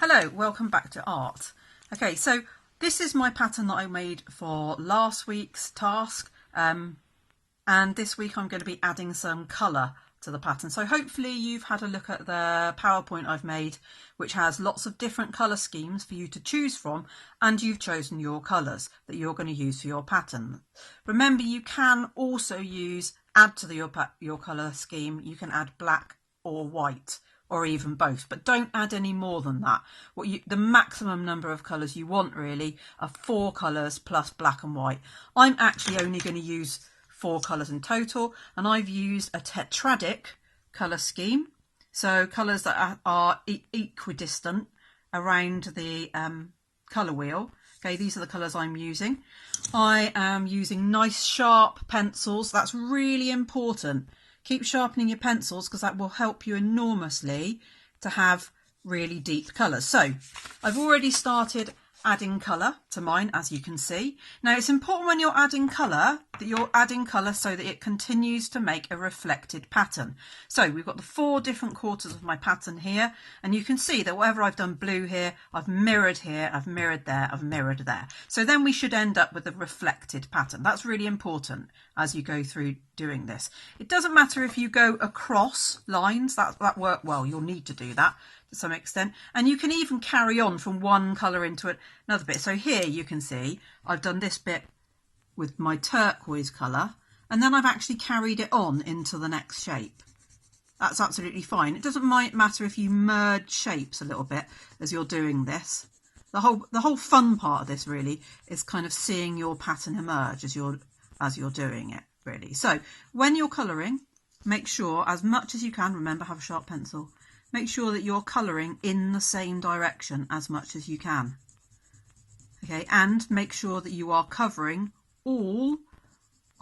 Hello, welcome back to art. Okay, so this is my pattern that I made for last week's task, and this week I'm going to be adding some colour to the pattern. So hopefully you've had a look at the PowerPoint I've made, which has lots of different colour schemes for you to choose from, and you've chosen your colours that you're going to use for your pattern. Remember, you can also add to your colour scheme. You can add black or white, or even both, but don't add any more than that. The maximum number of colours you want really are 4 colours plus black and white. I'm actually only going to use 4 colours in total, and I've used a tetradic colour scheme, so colours that are equidistant around the colour wheel. Okay, these are the colours I'm using. I am using nice sharp pencils. That's really important. Keep sharpening your pencils because that will help you enormously to have really deep colours. So I've already started adding colour to mine, as you can see. Now it's important when you're adding colour that you're adding colour so that it continues to make a reflected pattern. So we've got the 4 different quarters of my pattern here, and you can see that wherever I've done blue here, I've mirrored here, I've mirrored there, I've mirrored there. So then we should end up with a reflected pattern. That's really important as you go through doing this. It doesn't matter if you go across lines, that work well, you'll need to do that to some extent, and you can even carry on from one colour into another bit. So here you can see I've done this bit with my turquoise colour, and then I've actually carried it on into the next shape. That's absolutely fine. It doesn't matter if you merge shapes a little bit as you're doing this. The whole fun part of this really is kind of seeing your pattern emerge as you're doing it, really. So when you're colouring, make sure as much as you can, remember, have a sharp pencil, make sure that you're colouring in the same direction as much as you can. Okay, and make sure that you are covering all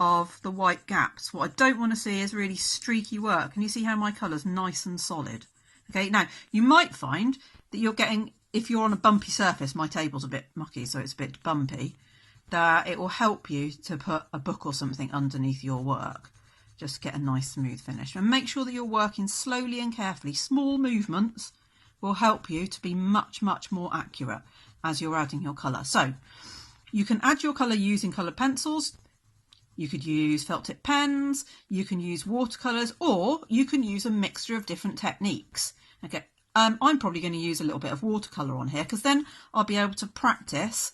of the white gaps. What I don't want to see is really streaky work. Can you see how my colour's nice and solid? Okay, now you might find that you're getting, if you're on a bumpy surface, my table's a bit mucky so it's a bit bumpy, that it will help you to put a book or something underneath your work. Just get a nice smooth finish, and make sure that you're working slowly and carefully. Small movements will help you to be much more accurate as you're adding your colour. So you can add your colour using coloured pencils, you could use felt tip pens, you can use watercolours, or you can use a mixture of different techniques. Okay, I'm probably going to use a little bit of watercolour on here because then I'll be able to practice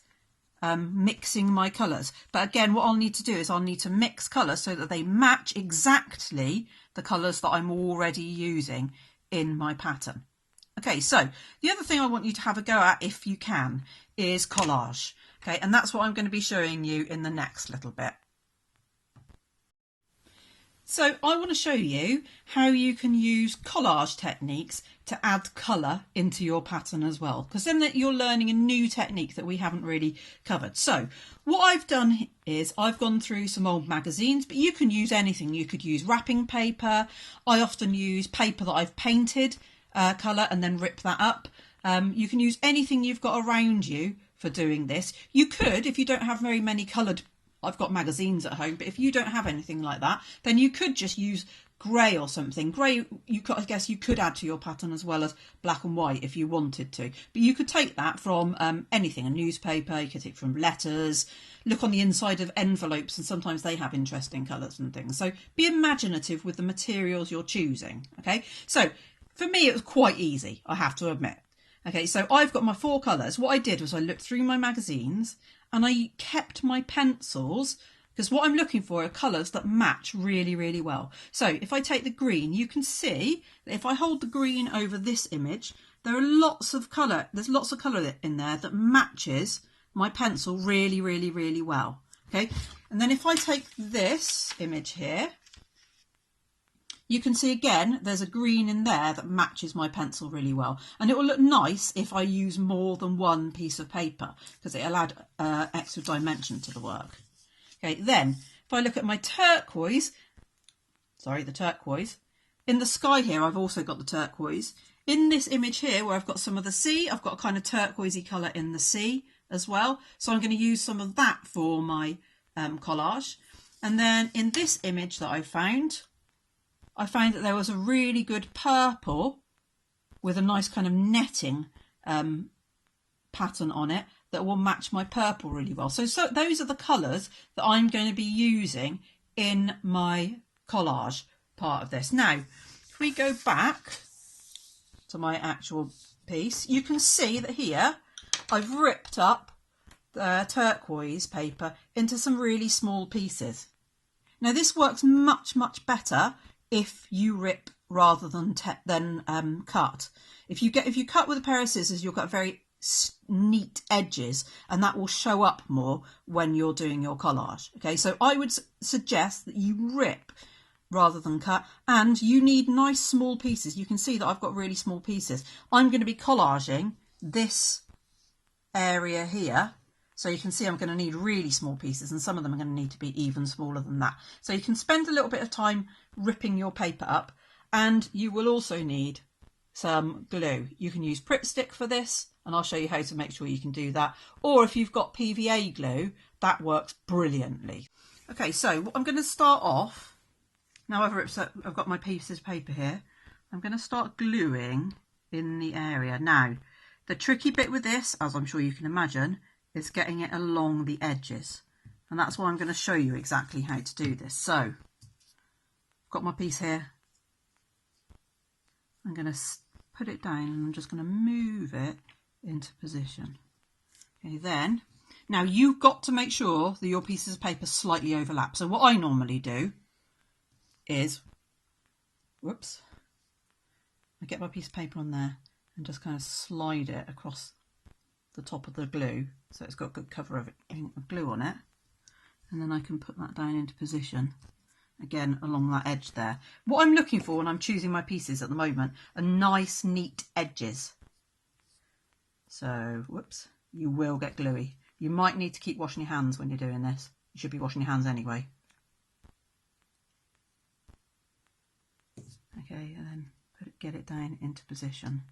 mixing my colours. But again, what I'll need to do is I'll need to mix colours so that they match exactly the colours that I'm already using in my pattern. Okay, so the other thing I want you to have a go at, if you can, is collage. Okay, and that's what I'm going to be showing you in the next little bit. So I want to show you how you can use collage techniques to add colour into your pattern as well, because then you're learning a new technique that we haven't really covered. So what I've done is I've gone through some old magazines, but you can use anything. You could use wrapping paper. I often use paper that I've painted colour and then rip that up. You can use anything you've got around you for doing this. You could, if you don't have very many coloured, I've got magazines at home, but if you don't have anything like that, then you could just use grey or something. Grey, I guess you could add to your pattern as well as black and white if you wanted to. But you could take that from anything, a newspaper, you could take it from letters, look on the inside of envelopes, and sometimes they have interesting colours and things. So be imaginative with the materials you're choosing, okay? So for me, it was quite easy, I have to admit. Okay, so I've got my 4 colours. What I did was I looked through my magazines and I kept my pencils, because what I'm looking for are colours that match really well. So if I take the green, you can see that if I hold the green over this image, there are lots of colour. There's lots of colour in there that matches my pencil really well. Okay, and then if I take this image here, you can see again there's a green in there that matches my pencil really well, and it will look nice if I use more than one piece of paper because it'll add extra dimension to the work. Okay, then if I look at my turquoise, the turquoise, in the sky here I've also got the turquoise. In this image here where I've got some of the sea, I've got a kind of turquoisey colour in the sea as well, so I'm going to use some of that for my collage. And then in this image that I found that there was a really good purple with a nice kind of netting pattern on it that will match my purple really well. So those are the colours that I'm going to be using in my collage part of this. Now, if we go back to my actual piece, you can see that here I've ripped up the turquoise paper into some really small pieces. Now this works much better if you rip rather than cut. If you cut with a pair of scissors, you'll get very neat edges, and that will show up more when you're doing your collage. Okay, so I would suggest that you rip rather than cut, and you need nice small pieces. You can see that I've got really small pieces. I'm going to be collaging this area here, so you can see I'm going to need really small pieces, and some of them are going to need to be even smaller than that. So you can spend a little bit of time ripping your paper up, and you will also need some glue. You can use Pritt Stick for this, and I'll show you how to make sure you can do that. Or if you've got PVA glue, that works brilliantly. Okay, so what I'm going to start off, now I've got my pieces of paper here, I'm going to start gluing in the area. Now, the tricky bit with this, as I'm sure you can imagine, is getting it along the edges. And that's why I'm going to show you exactly how to do this. So, I've got my piece here. I'm going to put it down, and I'm just going to move it into position. Okay, then, now you've got to make sure that your pieces of paper slightly overlap. So what I normally do is, whoops, I get my piece of paper on there and just kind of slide it across the top of the glue, so it's got good cover of glue on it, and then I can put that down into position again along that edge there. What I'm looking for when I'm choosing my pieces at the moment are nice neat edges. So, whoops, you will get gluey. You might need to keep washing your hands when you're doing this. You should be washing your hands anyway. Okay, and then get it down into position.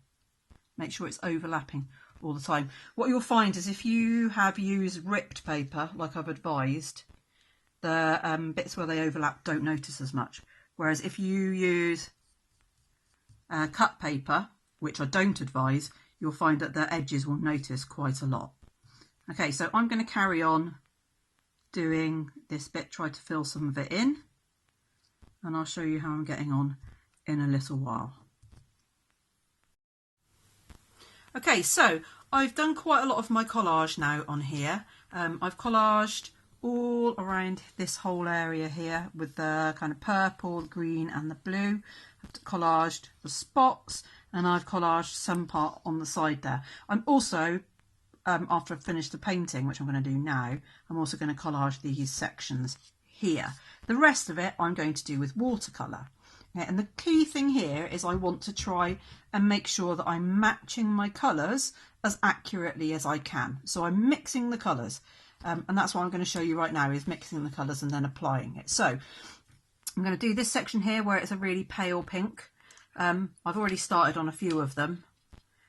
Make sure it's overlapping all the time. What you'll find is if you have used ripped paper, like I've advised, the bits where they overlap don't notice as much. Whereas if you use cut paper, which I don't advise, you'll find that the edges will notice quite a lot. Okay, so I'm going to carry on doing this bit, try to fill some of it in, and I'll show you how I'm getting on in a little while. Okay, so I've done quite a lot of my collage now on here. I've collaged all around this whole area here with the kind of purple, green and the blue. I've collaged the spots, and I've collaged some part on the side there. I'm also, after I've finished the painting, which I'm going to do now, I'm also going to collage these sections here. The rest of it I'm going to do with watercolour. Okay, and the key thing here is I want to try and make sure that I'm matching my colours as accurately as I can. So I'm mixing the colours, and that's what I'm going to show you right now, is mixing the colours and then applying it. So I'm going to do this section here where it's a really pale pink. I've already started on a few of them.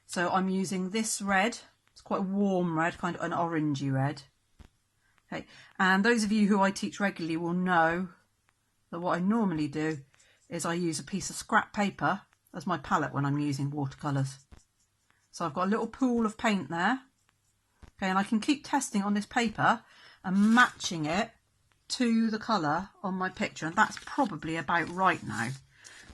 So I'm using this red. It's quite a warm red, kind of an orangey red. Okay, and those of you who I teach regularly will know that what I normally do is I use a piece of scrap paper as my palette when I'm using watercolours. So I've got a little pool of paint there. Okay, and I can keep testing on this paper and matching it to the colour on my picture, and that's probably about right now.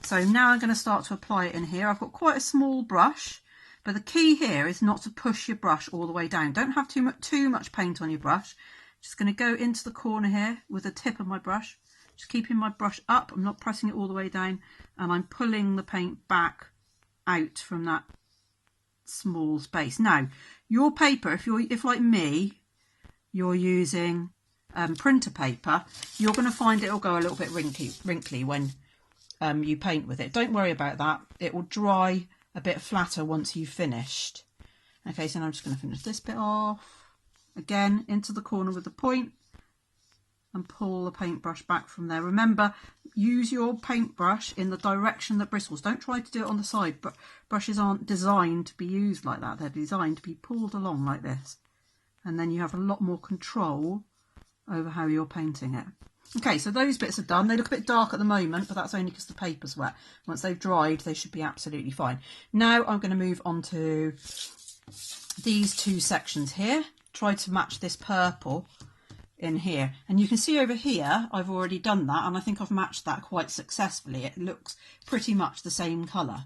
So now I'm going to start to apply it in here. I've got quite a small brush, but the key here is not to push your brush all the way down. Don't have too much paint on your brush. Just going to go into the corner here with the tip of my brush, just keeping my brush up. I'm not pressing it all the way down, and I'm pulling the paint back out from that small space. Now, your paper, if like me, you're using printer paper, you're going to find it'll go a little bit wrinkly when you paint with it. Don't worry about that. It will dry a bit flatter once you've finished. Okay, so now I'm just going to finish this bit off. Again, into the corner with the point and pull the paintbrush back from there. Remember, use your paintbrush in the direction that bristles. Don't try to do it on the side. But brushes aren't designed to be used like that. They're designed to be pulled along like this. And then you have a lot more control over how you're painting it. Okay, so those bits are done. They look a bit dark at the moment, but that's only because the paper's wet. Once they've dried, they should be absolutely fine. Now I'm going to move on to these two sections here, tried to match this purple in here, and you can see over here I've already done that, and I think I've matched that quite successfully. It looks pretty much the same colour.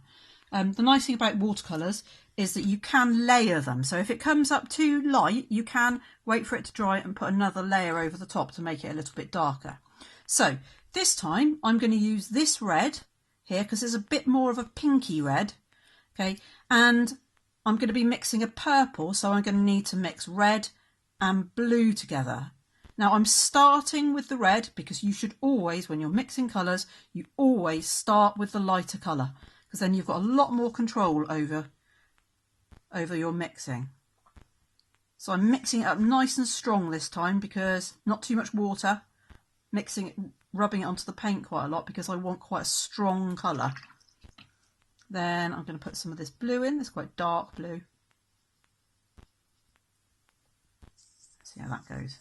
The nice thing about watercolours is that you can layer them, so if it comes up too light you can wait for it to dry and put another layer over the top to make it a little bit darker. So this time I'm going to use this red here because there's a bit more of a pinky red, okay, and I'm going to be mixing a purple, so I'm going to need to mix red and blue together. Now I'm starting with the red because you should always, when you're mixing colours, you always start with the lighter colour, because then you've got a lot more control over your mixing. So I'm mixing it up nice and strong this time, because not too much water, mixing it, rubbing it onto the paint quite a lot because I want quite a strong colour. Then I'm going to put some of this blue in, this quite dark blue. See how that goes.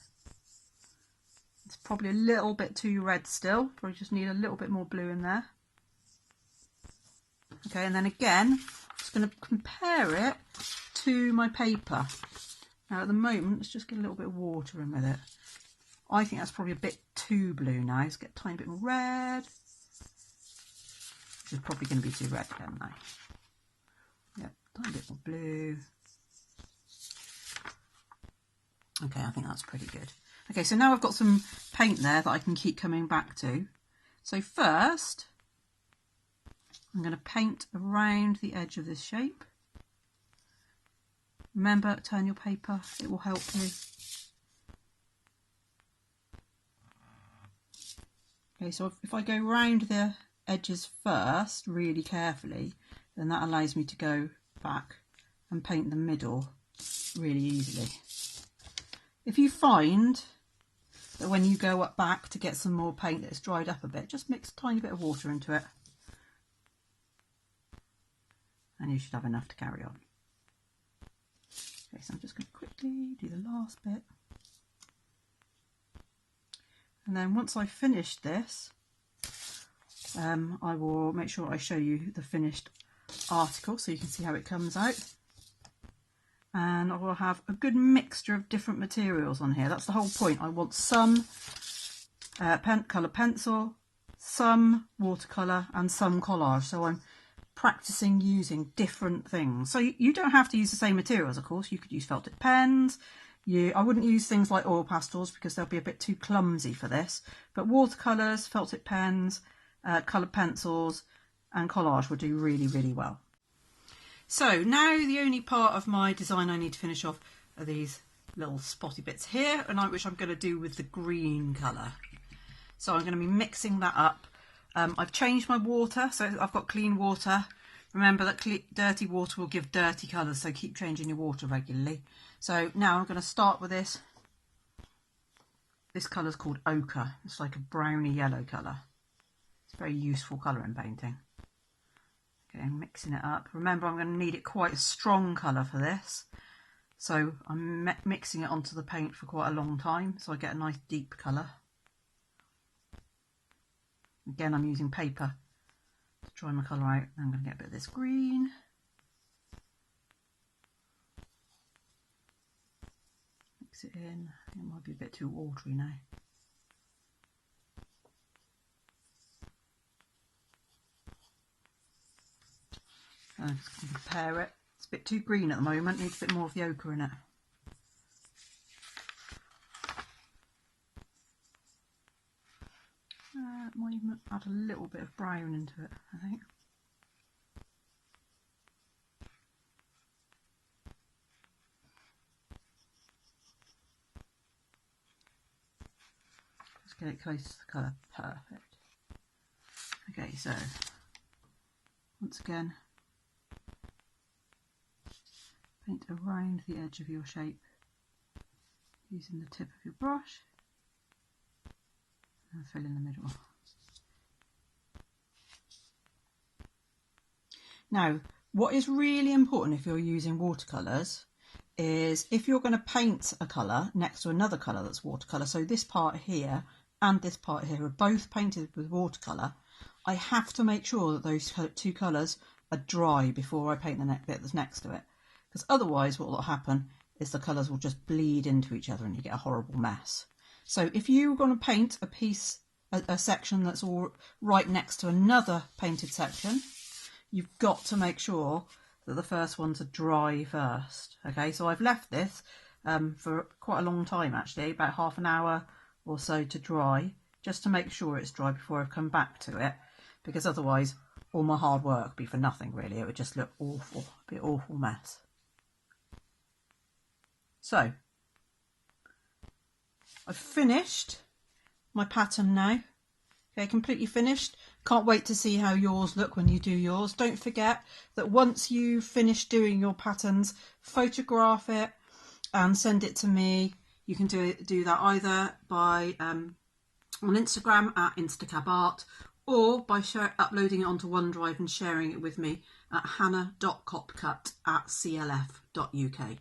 It's probably a little bit too red still, probably just need a little bit more blue in there. Okay, and then again, I'm just going to compare it to my paper. Now at the moment, let's just get a little bit of water in with it. I think that's probably a bit too blue now. Let's get a tiny bit more red. Which is probably going to be too red again now. Yep, tiny bit more blue. Okay, I think that's pretty good. Okay, so now I've got some paint there that I can keep coming back to. So first, I'm going to paint around the edge of this shape. Remember, turn your paper, it will help you. Okay, so if I go round the edges first, really carefully, then that allows me to go back and paint the middle really easily. If you find that when you go up back to get some more paint that's dried up a bit, just mix a tiny bit of water into it. And you should have enough to carry on. Okay, so I'm just going to quickly do the last bit. And then once I've finished this, I will make sure I show you the finished article so you can see how it comes out. And I will have a good mixture of different materials on here. That's the whole point. I want some colour pencil, some watercolour and some collage. So I'm practicing using different things. So you don't have to use the same materials, of course. You could use felt tip pens. I wouldn't use things like oil pastels because they'll be a bit too clumsy for this. But watercolours, felt tip pens, coloured pencils and collage will do really, really well. So now the only part of my design I need to finish off are these little spotty bits here, which I'm going to do with the green colour. So I'm going to be mixing that up. I've changed my water, so I've got clean water. Remember that dirty water will give dirty colours, so keep changing your water regularly. So now I'm going to start with this. This colour is called Ochre. It's like a browny yellow colour. It's a very useful colour in painting. Okay, I'm mixing it up. Remember, I'm going to need it quite a strong colour for this. So I'm mixing it onto the paint for quite a long time, so I get a nice deep colour. Again, I'm using paper to dry my colour out. I'm going to get a bit of this green. Mix it in. It might be a bit too watery now. I'm just going to compare it. It's a bit too green at the moment. Needs a bit more of the ochre in it. Might even add a little bit of brown into it, I think. Just get it close to the colour. Perfect. Okay, so once again, paint around the edge of your shape using the tip of your brush and fill in the middle. Now, what is really important if you're using watercolours is if you're going to paint a colour next to another colour that's watercolour, so this part here and this part here are both painted with watercolour, I have to make sure that those two colours are dry before I paint the bit that's next to it. because otherwise what will happen is the colours will just bleed into each other and you get a horrible mess. So if you're going to paint a piece, a section that's all right next to another painted section, you've got to make sure that the first ones are dry first. Okay, so I've left this for quite a long time actually, about half an hour or so to dry, just to make sure it's dry before I come back to it, because otherwise all my hard work would be for nothing really. It would just look awful, be an awful mess. So I've finished my pattern now. Okay, completely finished. Can't wait to see how yours look when you do yours. Don't forget that once you've finished doing your patterns, photograph it and send it to me. You can do that either by on Instagram at instacabart, or by uploading it onto OneDrive and sharing it with me at hannah.copcut@clf.uk.